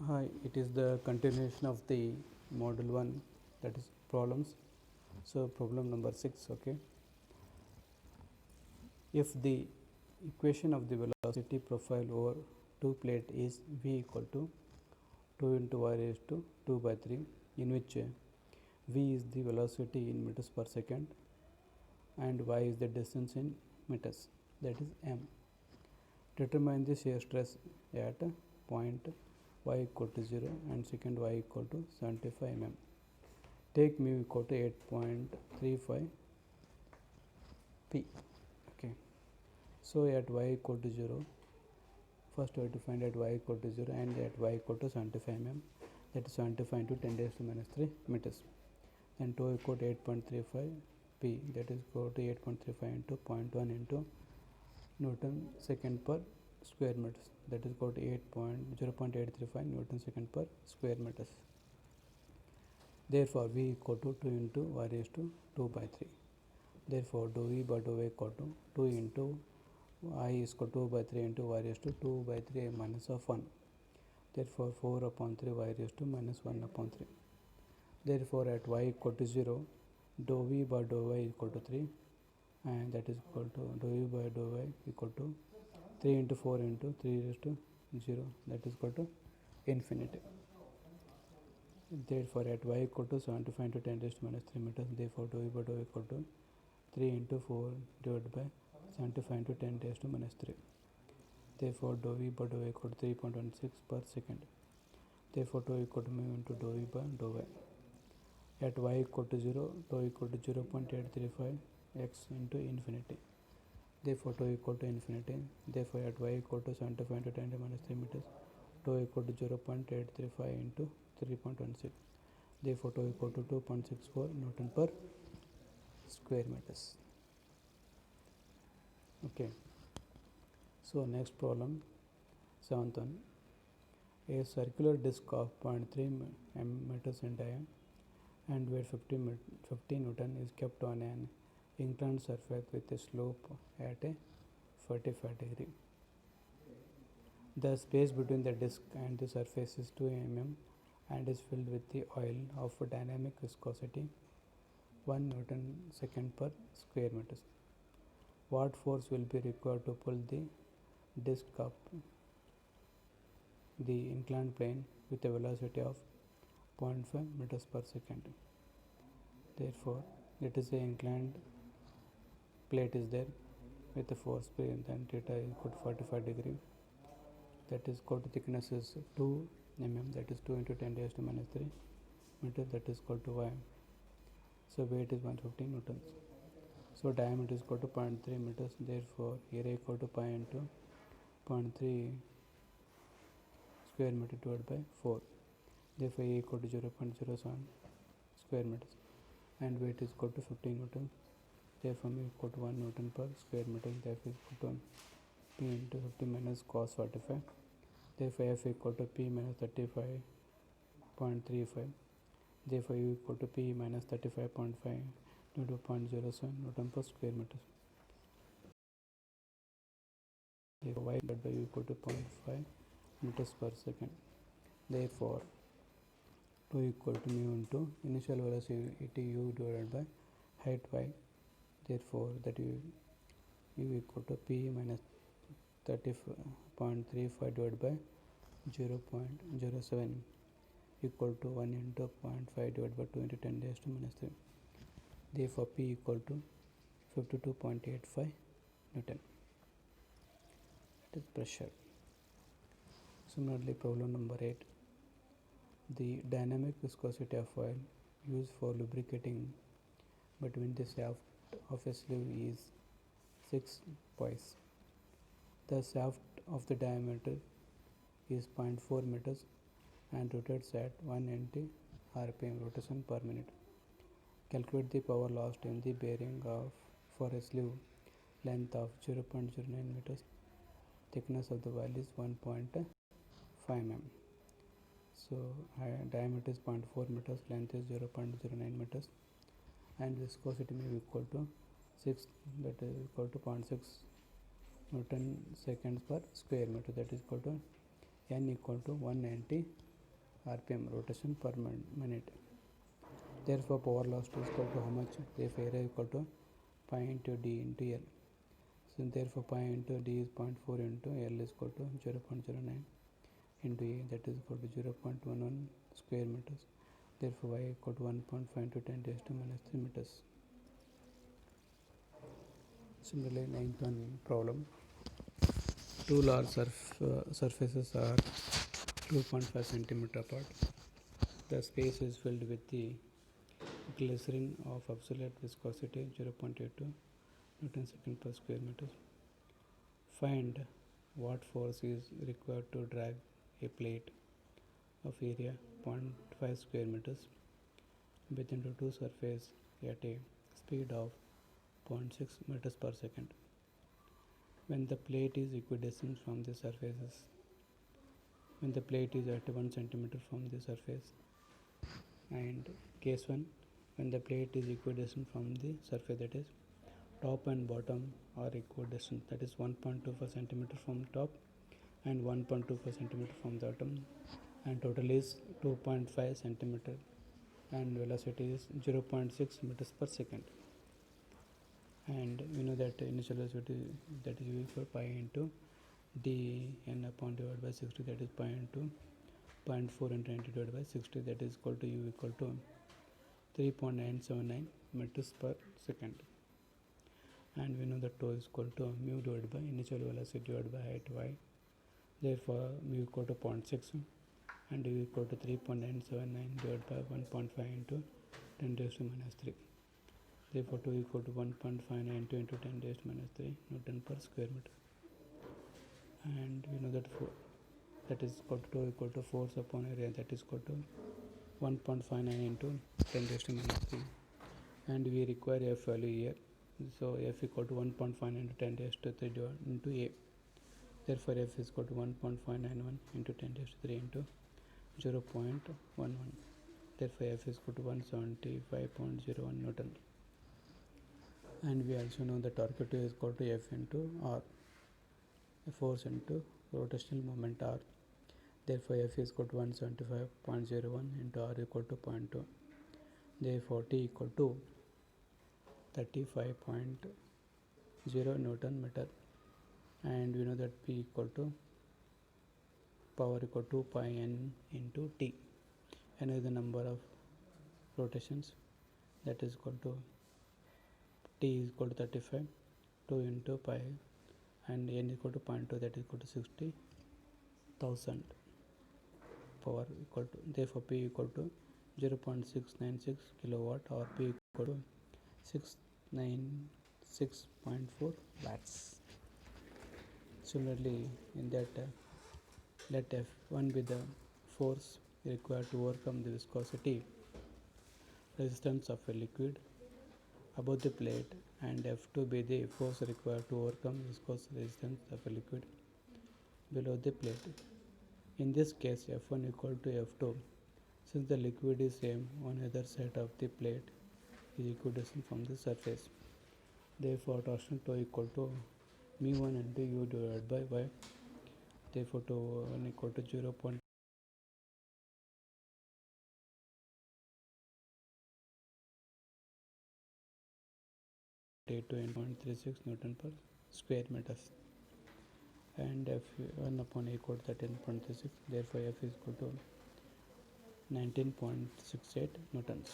Hi, it is the continuation of the module 1, that is problems. So problem number 6. Okay, if the equation of the velocity profile over two plate is v equal to 2 into y raised to 2 by 3, in which v is the velocity in meters per second and y is the distance in meters, that is m. Determine the shear stress at point y equal to 0 and second y equal to 75 mm. Take mu equal to 8.35 p. Okay, so at y equal to 0, first we have to find at y equal to 0 and at y equal to 75 mm, that is 75 into 10 raised to minus 3 meters. Then tau equal to 8.35 p, that is equal to 8.35 into 0.1 into Newton second per square meters, that is equal to 0.835 Newton second per square meters. Therefore v equal to 2 into y raised to 2 by 3. Therefore dou v by dou y equal to 2 into I is equal to 2 by 3 into y raised to 2 by 3 minus of 1. Therefore 4 upon 3 y raised to minus 1 upon 3. Therefore at y equal to 0, dou v by dou y equal to 3, and that is equal to dou v by dou y equal to 3 into 4 into 3 raised to 0, that is equal to infinity. Therefore at y equal to 75 into 10 raised to minus 3 meters, therefore dou v by dou y equal to 3 into 4 divided by 75 into 10 raised to minus 3. Therefore dou v by dou y equal to 3.16 per second. Therefore tau equal to mu into dou v by dou y. At y equal to 0, tau equal to 0.835 x into infinity. Therefore tau equal to infinity. Therefore at y equal to 75 into 10 to minus 3 meters, tau equal to 0.835 into 3.16. Therefore tau equal to 2.64 Newton per square meters. Okay, so next problem, 7th one. A circular disc of 0.3 meters in diameter and weight 50 Newton is kept on an inclined surface with a slope at a 45 degree. The space between the disc and the surface is 2 mm and is filled with the oil of dynamic viscosity 1 Newton second per square meters. What force will be required to pull the disc up the inclined plane with a velocity of 0.5 meters per second? Therefore, it is an inclined plate is there with a force P, and then theta is equal to 45 degree. That is equal to thickness is 2 mm, that is 2 into 10 raised to minus 3 meters, that is equal to y. So weight is 150 newtons. So diameter is equal to 0.3 meters. Therefore area equal to pi into 0.3 square meter divided by 4. Therefore A equal to 0.07 square meters and weight is equal to 50 newtons. Therefore mu equal to 1 Newton per square meter. Therefore equal to P into 50 minus cos 45. Therefore F equal to P minus 35.35. Therefore U equal to P minus 35.5 into 0.07 Newton per square meter. Therefore Y divided by U equal to 0.5 meters per second. Therefore tau equal to mu into initial velocity U divided by height Y. Therefore that U equal to P minus 30.35 divided by 0.07 equal to 1 into 0.5 divided by 2 into 10 raised to minus 3. Therefore P equal to 52.85 Newton. That is pressure. Similarly, problem number 8. The dynamic viscosity of oil used for lubricating between the shaft of a sleeve is 6 poise. The shaft of the diameter is 0.4 meters and rotates at 190 rpm rotation per minute. Calculate the power lost in the bearing for a sleeve length of 0.09 meters. Thickness of the wire is 1.5 mm. So diameter is 0.4 meters, length is 0.09 meters, and viscosity may be equal to 6, that is equal to 0.6 Newton seconds per square meter, that is equal to N equal to 190 rpm, rotation per minute. Therefore power loss is equal to how much? Therefore area equal to pi into d into L. So therefore pi into d is 0.4 into L is equal to 0.09 into A, that is equal to 0.11 square meters. Therefore y equal to 1.5 into 10 raised to minus 3 meters. Similarly, ninth one problem. Two large surfaces are 2.5 centimeter apart. The space is filled with the glycerin of absolute viscosity 0.82 Newton second per square meter. Find what force is required to drag a plate of area 0.5 square meters between the two surfaces at a speed of 0.6 meters per second when the plate is equidistant from the surfaces. When the plate is at 1 centimeter from the surface. And case 1, when the plate is equidistant from the surface, that is top and bottom are equidistant, that is 1.25 centimeter from top and 1.25 centimeter from the bottom, and total is 2.5 centimeter and velocity is 0.6 meters per second. And we know that initial velocity, that is u for pi into d n upon divided by 60, that is pi into 0.4 into 90 divided by 60, that is equal to u equal to 3.979 meters per second. And we know that tau is equal to mu divided by initial velocity divided by height y. Therefore mu equal to 0.6 and u equal to 3.979 divided by 1.5 into 10 raised to minus 3. Therefore tau equal to 1.59 into 10 raised to minus 3 Newton per square meter. And we know that that is equal to tau equal to force upon area, that is equal to 1.59 into 10 raised to minus 3. And we require f value here. So f equal to 1.59 into 10 raised to 3 into a. Therefore f is equal to 1.591 into 10 raised to 3 into 0.11. Therefore f is equal to 175.01 Newton. And we also know the torque is equal to F into R, force into rotational moment R. Therefore F is equal to 175.01 into R equal to 0.2. Therefore T equal to 35.0 Newton meter. And we know that P equal to power equal to pi n into T. N is the number of rotations, that is equal to T is equal to 35, 2 into pi, and n equal to 0.2, that is equal to 60,000 power equal to. Therefore P equal to 0.696 kilowatt or P equal to 696.4 watts. Similarly, in that let F1 be the force required to overcome the viscosity resistance of a liquid above the plate, and F2 be the force required to overcome viscous resistance of a liquid below the plate. In this case F1 equal to F2, since the liquid is same on either side of the plate is equidistant from the surface. Therefore torsional tau equal to mu1 into u divided by y. Therefore tau 1 equal to 0.82 and 0.36 Newton per square meters. And F1 upon A equal to 13.36. Therefore F is equal to 19.68 Newtons.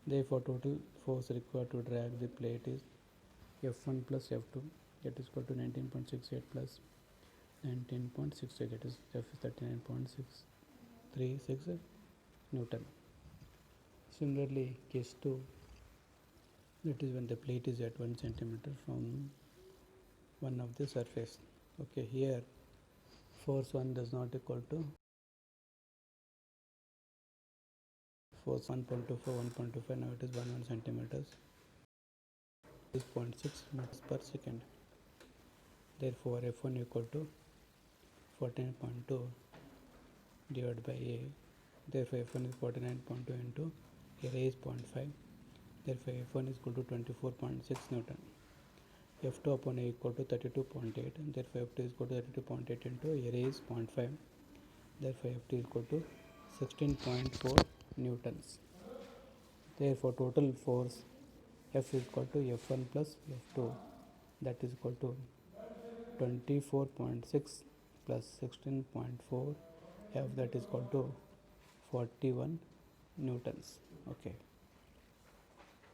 Therefore total force required to drag the plate is F1 plus F2, that is equal to 19.68 plus 19.68, that is F is 39.636 Newton. Similarly case 2, that is when the plate is at 1 centimeter from one of the surface. Okay, here force 1 does not equal to force 1.24, 1.25, now it is 1 centimeters, is 0.6 meters per second. Therefore F1 equal to 14.2 divided by A. Therefore F1 is 49.2 into area is 0.5. Therefore F1 is equal to 24.6 Newton. F2 upon A equal to 32.8, and therefore F2 is equal to 32.8 into area is 0.5. Therefore Ft equal to 16.4 newtons. Therefore total force F is equal to F1 plus F2, that is equal to 24.6 plus 16.4 F, that is equal to 41 newtons. Okay.